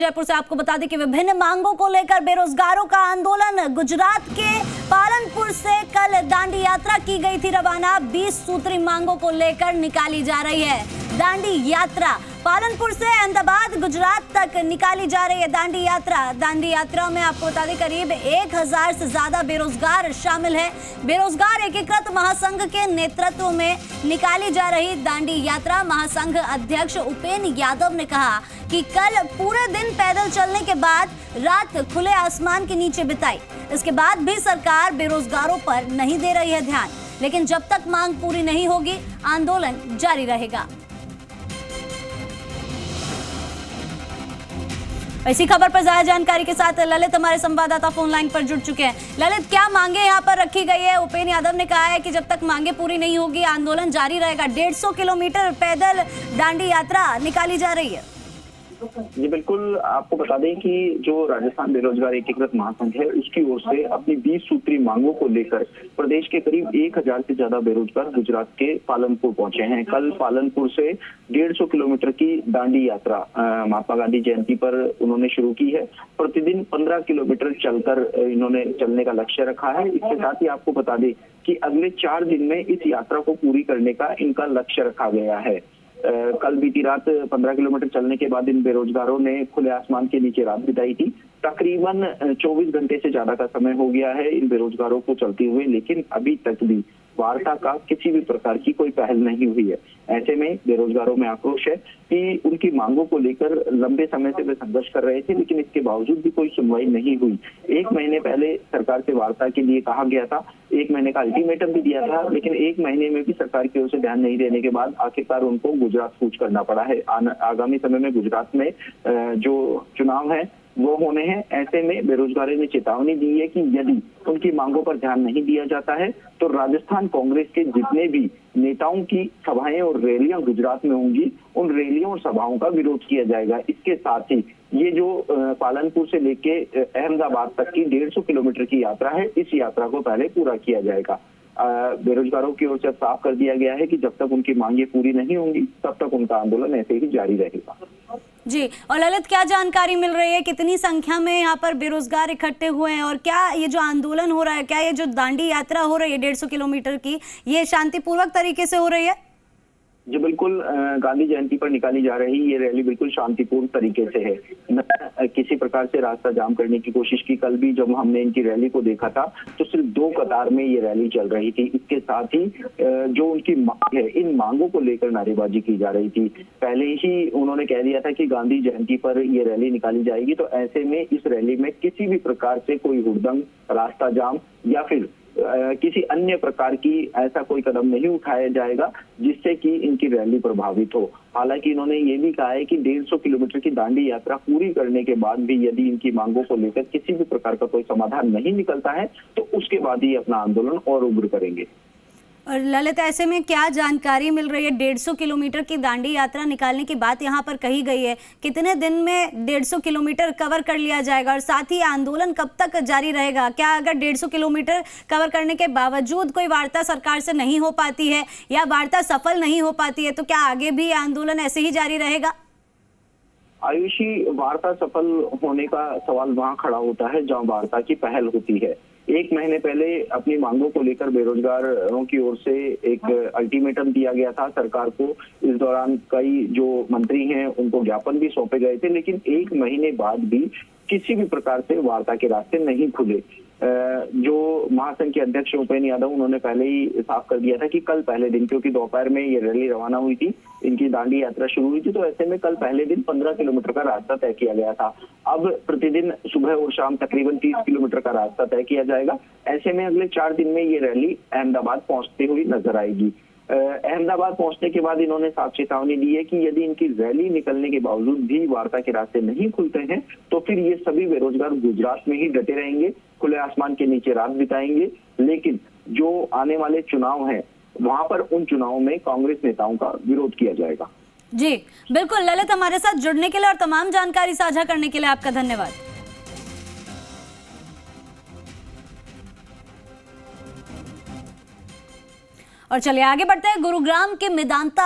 जयपुर से आपको बता दें कि विभिन्न मांगों को लेकर बेरोजगारों का आंदोलन गुजरात के पालनपुर से कल दांडी यात्रा की गई थी रवाना। 20 सूत्री मांगों को लेकर निकाली जा रही है दांडी यात्रा। पालनपुर से अहमदाबाद गुजरात तक निकाली जा रही है दांडी यात्रा। दांडी यात्रा में आपको बता दें करीब 1000 से ज्यादा बेरोजगार शामिल है। बेरोजगार एकीकृत महासंघ के नेतृत्व में निकाली जा रही दांडी यात्रा। महासंघ अध्यक्ष उपेंद्र यादव ने कहा कि कल पूरे दिन पैदल चलने के बाद रात खुले आसमान के नीचे बिताई। इसके बाद भी सरकार बेरोजगारों पर नहीं दे रही है ध्यान, लेकिन जब तक मांग पूरी नहीं होगी आंदोलन जारी रहेगा। इसी खबर पर ज्यादा जानकारी के साथ ललित हमारे संवाददाता फोन लाइन पर जुड़ चुके हैं। ललित, क्या मांगे यहाँ पर रखी गई है? उपेंद्र यादव ने कहा है कि जब तक मांगे पूरी नहीं होगी आंदोलन जारी रहेगा। 150 किलोमीटर पैदल दांडी यात्रा निकाली जा रही है। जी बिल्कुल, आपको बता दें कि जो राजस्थान बेरोजगार एकीकृत महासंघ है उसकी ओर से अपनी 20 सूत्री मांगों को लेकर प्रदेश के करीब 1000 से ज्यादा बेरोजगार गुजरात के पालनपुर पहुंचे हैं। कल पालनपुर से 150 किलोमीटर की दांडी यात्रा महात्मा गांधी जयंती पर उन्होंने शुरू की है। प्रतिदिन 15 किलोमीटर चलकर इन्होंने चलने का लक्ष्य रखा है। इसके साथ ही आपको बता दें कि अगले 4 दिन में इस यात्रा को पूरी करने का इनका लक्ष्य रखा गया है। कल बीती रात 15 किलोमीटर चलने के बाद इन बेरोजगारों ने खुले आसमान के नीचे रात बिताई थी। तकरीबन 24 घंटे से ज्यादा का समय हो गया है इन बेरोजगारों को चलते हुए, लेकिन अभी तक भी वार्ता का किसी भी प्रकार की कोई पहल नहीं हुई है। ऐसे में बेरोजगारों में आक्रोश है कि उनकी मांगों को लेकर लंबे समय से वे संघर्ष कर रहे थे, लेकिन इसके बावजूद भी कोई सुनवाई नहीं हुई। 1 महीने पहले सरकार से वार्ता के लिए कहा गया था, 1 महीने का अल्टीमेटम भी दिया था, लेकिन 1 महीने में भी सरकार की ओर से ध्यान नहीं देने के बाद आखिरकार उनको गुजरात कूच करना पड़ा है। आगामी समय में गुजरात में जो चुनाव है वो होने हैं। ऐसे में बेरोजगारों ने चेतावनी दी है कि यदि उनकी मांगों पर ध्यान नहीं दिया जाता है तो राजस्थान कांग्रेस के जितने भी नेताओं की सभाएं और रैलियां गुजरात में होंगी, उन रैलियों और सभाओं का विरोध किया जाएगा। इसके साथ ही ये जो पालनपुर से लेके अहमदाबाद तक की 150 किलोमीटर की यात्रा है, इस यात्रा को पहले पूरा किया जाएगा। बेरोजगारों की ओर से साफ कर दिया गया है कि जब तक उनकी मांगे पूरी नहीं होंगी तब तक उनका आंदोलन ऐसे ही जारी रहेगा। जी, और ललित, क्या जानकारी मिल रही है? कितनी संख्या में यहाँ पर बेरोजगार इकट्ठे हुए हैं और क्या ये जो आंदोलन हो रहा है, क्या ये जो दांडी यात्रा हो रही है 150 किलोमीटर की, ये शांतिपूर्वक तरीके से हो रही है? जी बिल्कुल, गांधी जयंती पर निकाली जा रही ये रैली बिल्कुल शांतिपूर्ण तरीके से है। न किसी प्रकार से रास्ता जाम करने की कोशिश की। कल भी जब हमने इनकी रैली को देखा था तो सिर्फ 2 कतार में ये रैली चल रही थी। इसके साथ ही जो उनकी मांग है, इन मांगों को लेकर नारेबाजी की जा रही थी। पहले ही उन्होंने कह दिया था कि गांधी जयंती पर ये रैली निकाली जाएगी, तो ऐसे में इस रैली में किसी भी प्रकार से कोई हुड़दंग, रास्ता जाम या फिर किसी अन्य प्रकार की ऐसा कोई कदम नहीं उठाया जाएगा जिससे कि इनकी रैली प्रभावित हो। हालांकि इन्होंने ये भी कहा है कि 150 किलोमीटर की दांडी यात्रा पूरी करने के बाद भी यदि इनकी मांगों को लेकर किसी भी प्रकार का कोई समाधान नहीं निकलता है तो उसके बाद ही अपना आंदोलन और उग्र करेंगे। और ललित, ऐसे में क्या जानकारी मिल रही है? 150 किलोमीटर की दांडी यात्रा निकालने की बात यहाँ पर कही गई है। कितने दिन में 150 किलोमीटर कवर कर लिया जाएगा और साथ ही आंदोलन कब तक जारी रहेगा? क्या अगर 150 किलोमीटर कवर करने के बावजूद कोई वार्ता सरकार से नहीं हो पाती है या वार्ता सफल नहीं हो पाती है तो क्या आगे भी आंदोलन ऐसे ही जारी रहेगा? आयुषी, वार्ता सफल होने का सवाल वहां खड़ा होता है जहां वार्ता की पहल होती है। 1 महीने पहले अपनी मांगों को लेकर बेरोजगारों की ओर से एक अल्टीमेटम दिया गया था सरकार को। इस दौरान कई जो मंत्री हैं उनको ज्ञापन भी सौंपे गए थे, लेकिन 1 महीने बाद भी किसी भी प्रकार से वार्ता के रास्ते नहीं खुले। जो महासंघ के अध्यक्ष उपेंद्र यादव, उन्होंने पहले ही साफ कर दिया था कि कल पहले दिन, क्योंकि दोपहर में ये रैली रवाना हुई थी, इनकी दांडी यात्रा शुरू हुई थी, तो ऐसे में कल पहले दिन 15 किलोमीटर का रास्ता तय किया गया था। अब प्रतिदिन सुबह और शाम तकरीबन 30 किलोमीटर का रास्ता तय किया जाएगा। ऐसे में अगले 4 दिन में ये रैली अहमदाबाद पहुंचती हुई नजर आएगी। अहमदाबाद पहुंचने के बाद इन्होंने साफ चेतावनी दी है कि यदि इनकी रैली निकलने के बावजूद भी वार्ता के रास्ते नहीं खुलते हैं तो फिर ये सभी बेरोजगार गुजरात में ही डटे रहेंगे, खुले आसमान के नीचे रात बिताएंगे। लेकिन जो आने वाले चुनाव हैं वहां पर उन चुनावों में कांग्रेस नेताओं का विरोध किया जाएगा। जी बिल्कुल ललित, हमारे साथ जुड़ने के लिए और तमाम जानकारी साझा करने के लिए आपका धन्यवाद। और चलिए आगे बढ़ते हैं। गुरुग्राम के मेदांता